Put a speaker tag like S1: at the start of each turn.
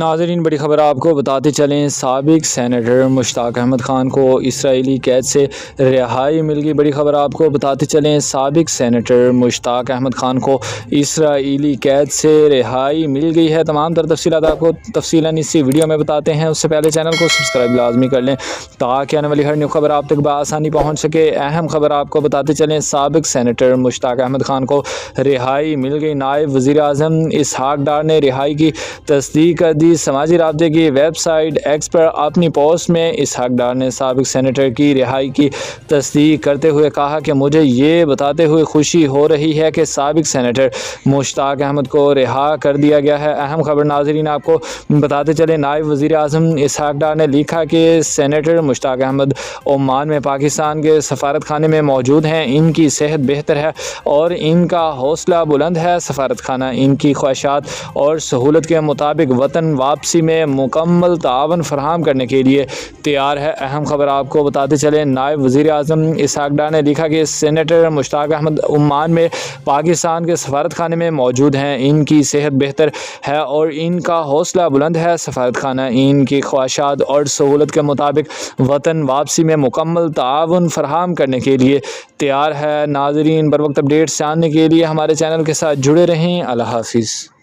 S1: ناظرین، بڑی خبر آپ کو بتاتے چلیں، سابق سینیٹر مشتاق احمد خان کو اسرائیلی قید سے رہائی مل گئی۔ بڑی خبر آپ کو بتاتے چلیں، سابق سینیٹر مشتاق احمد خان کو اسرائیلی قید سے رہائی مل گئی ہے۔ تمام تر تفصیلات آپ کو تفصیلاً اسی ویڈیو میں بتاتے ہیں۔ اس سے پہلے چینل کو سبسکرائب لازمی کر لیں تاکہ آنے والی ہر نیو خبر آپ تک بآسانی پہنچ سکے۔ اہم خبر آپ کو بتاتے چلیں، سابق سینیٹر مشتاق احمد خان کو رہائی مل گئی۔ نائب وزیر اعظم اسحاق ڈار نے رہائی کی تصدیق کر دی۔ سماجی رابطے کی ویب سائٹ ایکس پر اپنی پوسٹ میں اسحاق ڈار نے سابق سینیٹر کی رہائی کی تصدیق کرتے ہوئے کہا کہ مجھے یہ بتاتے ہوئے خوشی ہو رہی ہے کہ سابق سینیٹر مشتاق احمد کو رہا کر دیا گیا ہے۔ اہم خبر ناظرین آپ کو بتاتے چلیں، نائب وزیر اعظم اسحاق ڈار نے لکھا کہ سینیٹر مشتاق احمد عمان میں پاکستان کے سفارت خانے میں موجود ہیں۔ ان کی صحت بہتر ہے اور ان کا حوصلہ بلند ہے۔ سفارت خانہ ان کی خواہشات اور سہولت کے مطابق وطن واپسی میں مکمل تعاون فراہم کرنے کے لیے تیار ہے۔ اہم خبر آپ کو بتاتے چلیں، نائب وزیر اعظم اسحاق ڈار نے لکھا کہ سینیٹر مشتاق احمد عمان میں پاکستان کے سفارت خانے میں موجود ہیں۔ ان کی صحت بہتر ہے اور ان کا حوصلہ بلند ہے۔ سفارت خانہ ان کی خواہشات اور سہولت کے مطابق وطن واپسی میں مکمل تعاون فراہم کرنے کے لیے تیار ہے۔ ناظرین، بر وقت اپڈیٹس جاننے کے لیے ہمارے چینل کے ساتھ جڑے رہیں۔ اللہ حافظ۔